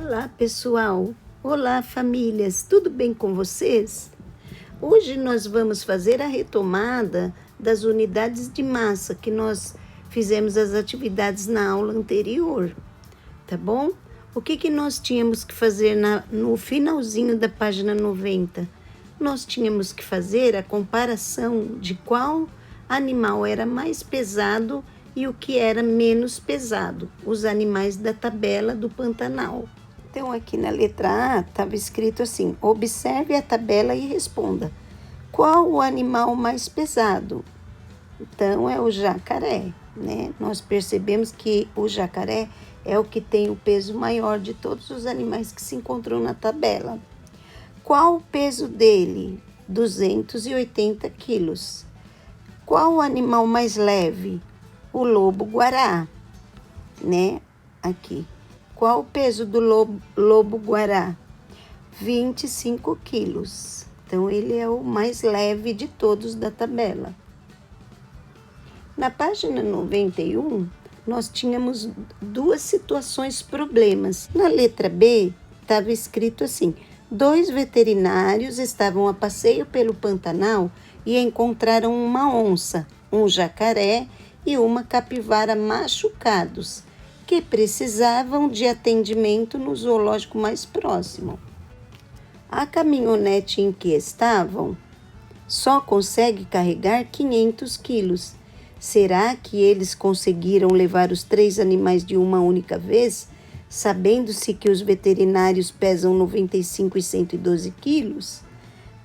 Olá, pessoal! Olá, famílias! Tudo bem com vocês? Hoje nós vamos fazer a retomada das unidades de massa que nós fizemos as atividades na aula anterior, tá bom? O que nós tínhamos que fazer no finalzinho da página 90? Nós tínhamos que fazer a comparação de qual animal era mais pesado e o que era menos pesado, os animais da tabela do Pantanal. Então, aqui na letra A, estava escrito assim: observe a tabela e responda. Qual o animal mais pesado? Então, é o jacaré, né? Nós percebemos que o jacaré é o que tem o peso maior de todos os animais que se encontram na tabela. Qual o peso dele? 280 quilos. Qual o animal mais leve? O lobo-guará, né? Aqui. Qual o peso do lobo-guará? 25 quilos. Então, ele é o mais leve de todos da tabela. Na página 91, nós tínhamos duas situações problemas. Na letra B, estava escrito assim: 2 veterinários estavam a passeio pelo Pantanal e encontraram uma onça, um jacaré e uma capivara machucados, que precisavam de atendimento no zoológico mais próximo. A caminhonete em que estavam só consegue carregar 500 quilos. Será que eles conseguiram levar os 3 animais de uma única vez, sabendo-se que os veterinários pesam 95 e 112 quilos?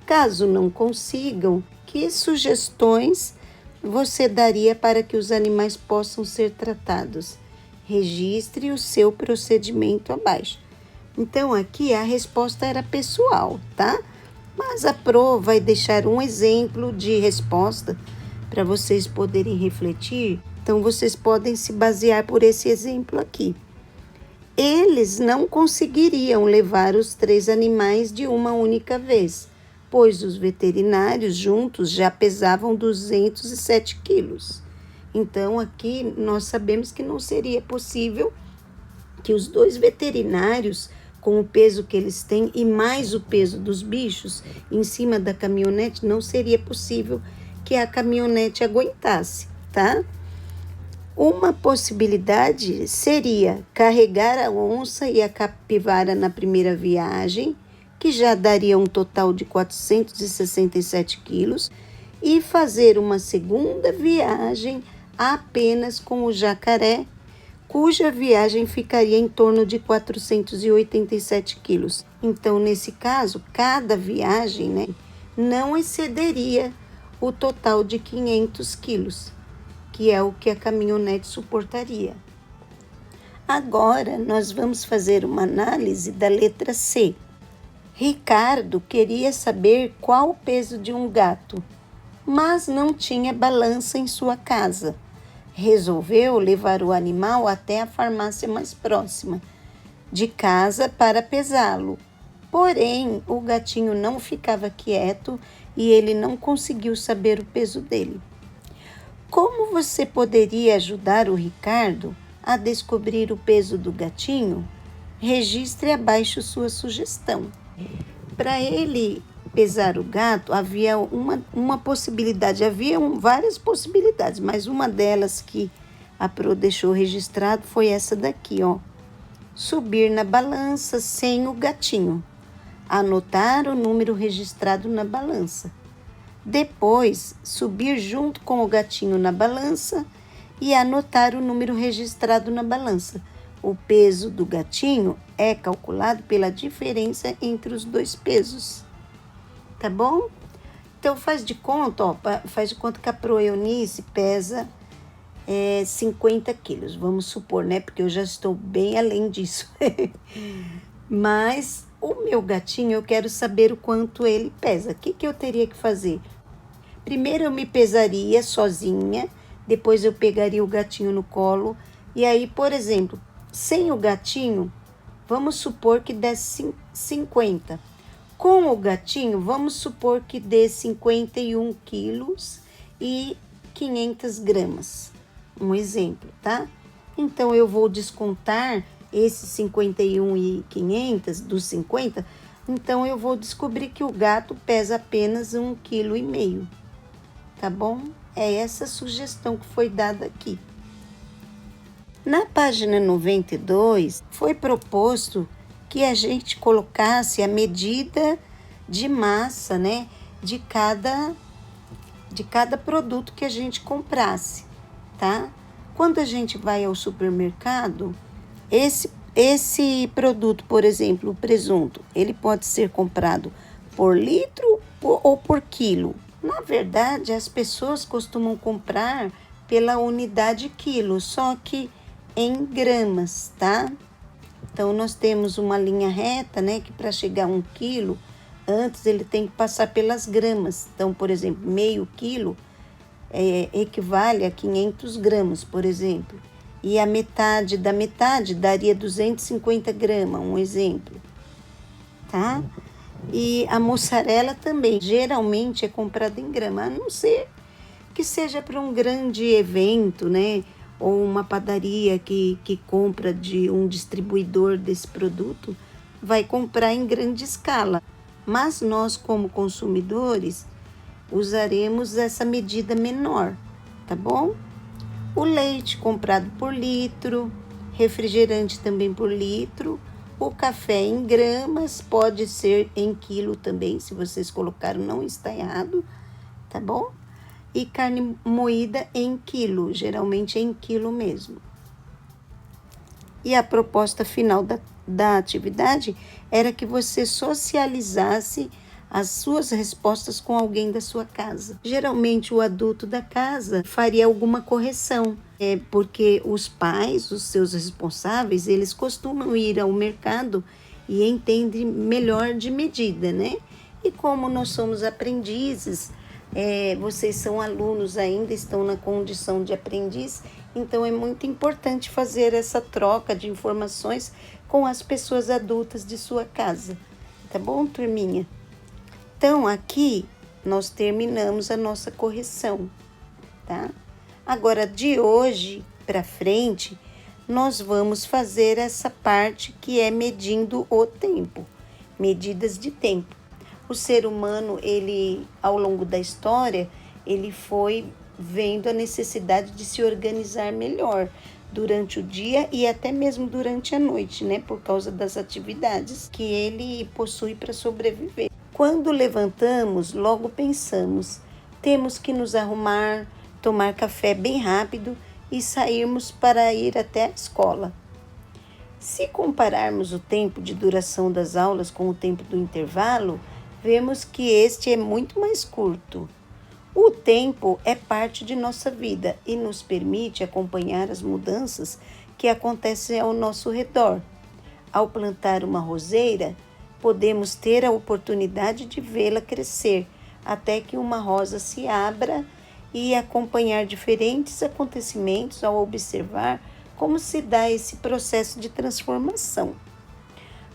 Caso não consigam, que sugestões você daria para que os animais possam ser tratados? Registre o seu procedimento abaixo. Então, aqui a resposta era pessoal, tá? Mas a Pro vai deixar um exemplo de resposta para vocês poderem refletir. Então, vocês podem se basear por esse exemplo aqui. Eles não conseguiriam levar os 3 animais de uma única vez, pois os veterinários juntos já pesavam 207 quilos. Então, aqui nós sabemos que não seria possível que os 2 veterinários, com o peso que eles têm e mais o peso dos bichos em cima da caminhonete, não seria possível que a caminhonete aguentasse, tá? Uma possibilidade seria carregar a onça e a capivara na primeira viagem, que já daria um total de 467 quilos, e fazer uma segunda viagem apenas com o jacaré, cuja viagem ficaria em torno de 487 quilos. Então, nesse caso, cada viagem, né, não excederia o total de 500 quilos, que é o que a caminhonete suportaria. Agora, nós vamos fazer uma análise da letra C. Ricardo queria saber qual o peso de um gato, mas não tinha balança em sua casa. Resolveu levar o animal até a farmácia mais próxima de casa para pesá-lo. Porém, o gatinho não ficava quieto e ele não conseguiu saber o peso dele. Como você poderia ajudar o Ricardo a descobrir o peso do gatinho? Registre abaixo sua sugestão. Para ele pesar o gato, havia uma possibilidade, várias possibilidades, mas uma delas que a Pro deixou registrado foi essa daqui, ó. Subir na balança sem o gatinho. Anotar o número registrado na balança. Depois, subir junto com o gatinho na balança e anotar o número registrado na balança. O peso do gatinho é calculado pela diferença entre os 2 pesos. Tá bom? Então, faz de conta que a Pro Eunice pesa 50 quilos. Vamos supor, né? Porque eu já estou bem além disso. Mas o meu gatinho, eu quero saber o quanto ele pesa. O que eu teria que fazer? Primeiro eu me pesaria sozinha, depois eu pegaria o gatinho no colo. E aí, por exemplo, sem o gatinho, vamos supor que dê 50. Com o gatinho, vamos supor que dê 51 quilos e 500 gramas. Um exemplo, tá? Então, eu vou descontar esse 51.500 dos 50, então eu vou descobrir que o gato pesa apenas 1,5 kg, tá bom? É essa sugestão que foi dada aqui. Na página 92, foi proposto que a gente colocasse a medida de massa, né, de cada produto que a gente comprasse, tá? Quando a gente vai ao supermercado, esse produto, por exemplo, o presunto, ele pode ser comprado por litro ou por quilo. Na verdade, as pessoas costumam comprar pela unidade quilo, só que em gramas, tá? Então, nós temos uma linha reta, né, que para chegar a 1 quilo, antes ele tem que passar pelas gramas. Então, por exemplo, meio quilo equivale a 500 gramas, por exemplo. E a metade da metade daria 250 gramas, um exemplo, tá? E a mussarela também, geralmente é comprada em grama, a não ser que seja para um grande evento, né? Ou uma padaria que compra de um distribuidor desse produto, vai comprar em grande escala. Mas nós, como consumidores, usaremos essa medida menor, tá bom? O leite comprado por litro, refrigerante também por litro, o café em gramas, pode ser em quilo também, se vocês colocaram não está errado, tá bom? E carne moída em quilo, geralmente em quilo mesmo. E a proposta final da atividade era que você socializasse as suas respostas com alguém da sua casa. Geralmente o adulto da casa faria alguma correção, porque os pais, os seus responsáveis, eles costumam ir ao mercado e entendem melhor de medida, né? E como nós somos aprendizes, vocês são alunos ainda, estão na condição de aprendiz, então é muito importante fazer essa troca de informações com as pessoas adultas de sua casa. Tá bom, turminha? Então, aqui nós terminamos a nossa correção, tá? Agora, de hoje para frente, nós vamos fazer essa parte que é medindo o tempo, medidas de tempo. O ser humano, ele, ao longo da história, ele foi vendo a necessidade de se organizar melhor durante o dia e até mesmo durante a noite, né? Por causa das atividades que ele possui para sobreviver. Quando levantamos, logo pensamos, temos que nos arrumar, tomar café bem rápido e sairmos para ir até a escola. Se compararmos o tempo de duração das aulas com o tempo do intervalo, vemos que este é muito mais curto. O tempo é parte de nossa vida e nos permite acompanhar as mudanças que acontecem ao nosso redor. Ao plantar uma roseira, podemos ter a oportunidade de vê-la crescer até que uma rosa se abra e acompanhar diferentes acontecimentos ao observar como se dá esse processo de transformação.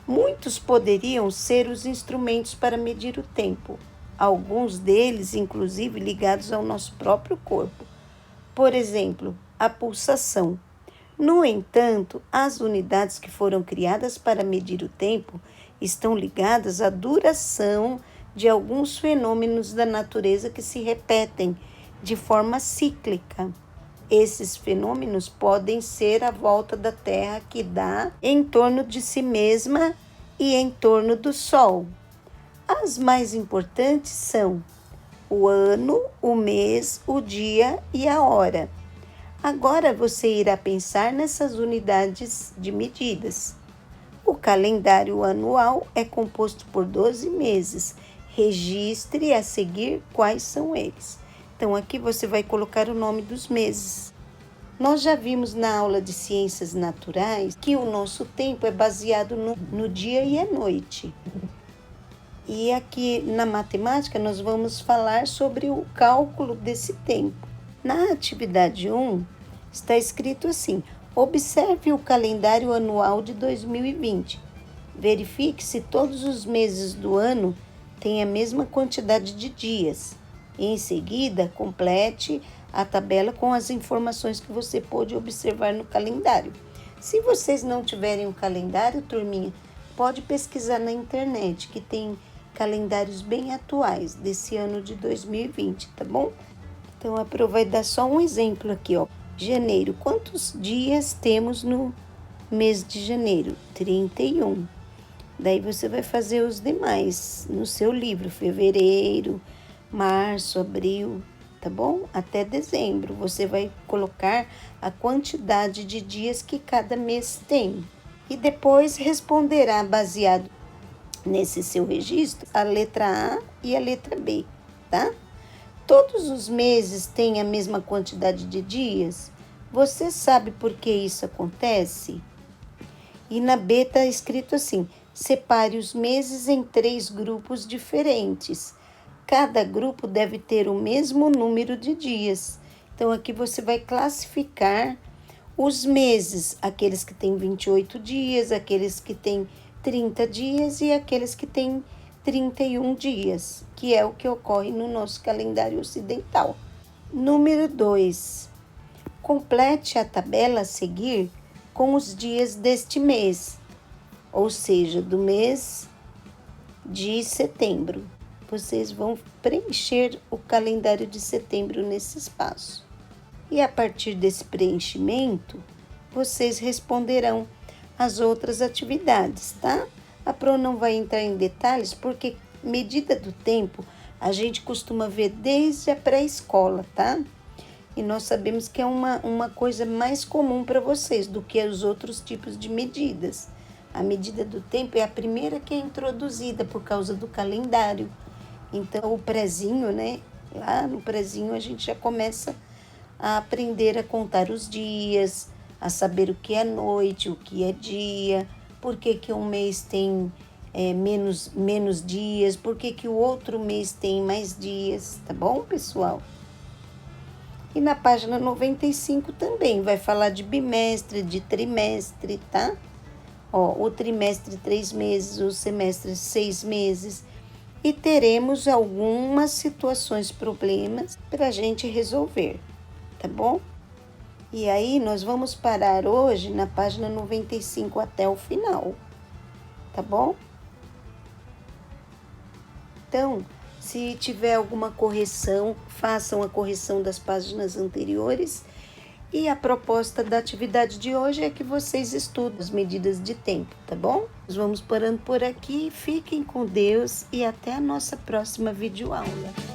Muitos poderiam ser os instrumentos para medir o tempo, alguns deles, inclusive, ligados ao nosso próprio corpo. Por exemplo, a pulsação. No entanto, as unidades que foram criadas para medir o tempo estão ligadas à duração de alguns fenômenos da natureza que se repetem de forma cíclica. Esses fenômenos podem ser a volta da Terra que dá em torno de si mesma e em torno do Sol. As mais importantes são o ano, o mês, o dia e a hora. Agora você irá pensar nessas unidades de medidas. O calendário anual é composto por 12 meses. Registre a seguir quais são eles. Então, aqui você vai colocar o nome dos meses. Nós já vimos na aula de Ciências Naturais que o nosso tempo é baseado no dia e a noite. E aqui na matemática nós vamos falar sobre o cálculo desse tempo. Na atividade 1 está escrito assim: observe o calendário anual de 2020. Verifique se todos os meses do ano têm a mesma quantidade de dias. Em seguida, complete a tabela com as informações que você pôde observar no calendário. Se vocês não tiverem um calendário, turminha, pode pesquisar na internet, que tem calendários bem atuais desse ano de 2020, tá bom? Então, vai dar só um exemplo aqui, ó. Janeiro, quantos dias temos no mês de janeiro? 31. Daí você vai fazer os demais no seu livro, fevereiro, março, abril, tá bom? Até dezembro, você vai colocar a quantidade de dias que cada mês tem. E depois responderá, baseado nesse seu registro, a letra A e a letra B, tá? Todos os meses têm a mesma quantidade de dias? Você sabe por que isso acontece? E na B está escrito assim: separe os meses em 3 grupos diferentes. Cada grupo deve ter o mesmo número de dias. Então, aqui você vai classificar os meses, aqueles que têm 28 dias, aqueles que têm 30 dias e aqueles que têm 31 dias, que é o que ocorre no nosso calendário ocidental. Número 2. Complete a tabela a seguir com os dias deste mês, ou seja, do mês de setembro. Vocês vão preencher o calendário de setembro nesse espaço. E a partir desse preenchimento, vocês responderão as outras atividades, tá? A Pro não vai entrar em detalhes, porque medida do tempo a gente costuma ver desde a pré-escola, tá? E nós sabemos que é uma coisa mais comum para vocês do que os outros tipos de medidas. A medida do tempo é a primeira que é introduzida por causa do calendário. Então, o prezinho, né? Lá no prezinho a gente já começa a aprender a contar os dias, a saber o que é noite, o que é dia, por que que um mês tem menos dias, por que que o outro mês tem mais dias, tá bom, pessoal? E na página 95 também vai falar de bimestre, de trimestre, tá? Ó, o trimestre 3 meses, o semestre 6 meses. E teremos algumas situações, problemas para a gente resolver, tá bom? E aí nós vamos parar hoje na página 95 até o final, tá bom? Então, se tiver alguma correção, façam a correção das páginas anteriores. E a proposta da atividade de hoje é que vocês estudem as medidas de tempo, tá bom? Nós vamos parando por aqui, fiquem com Deus e até a nossa próxima videoaula.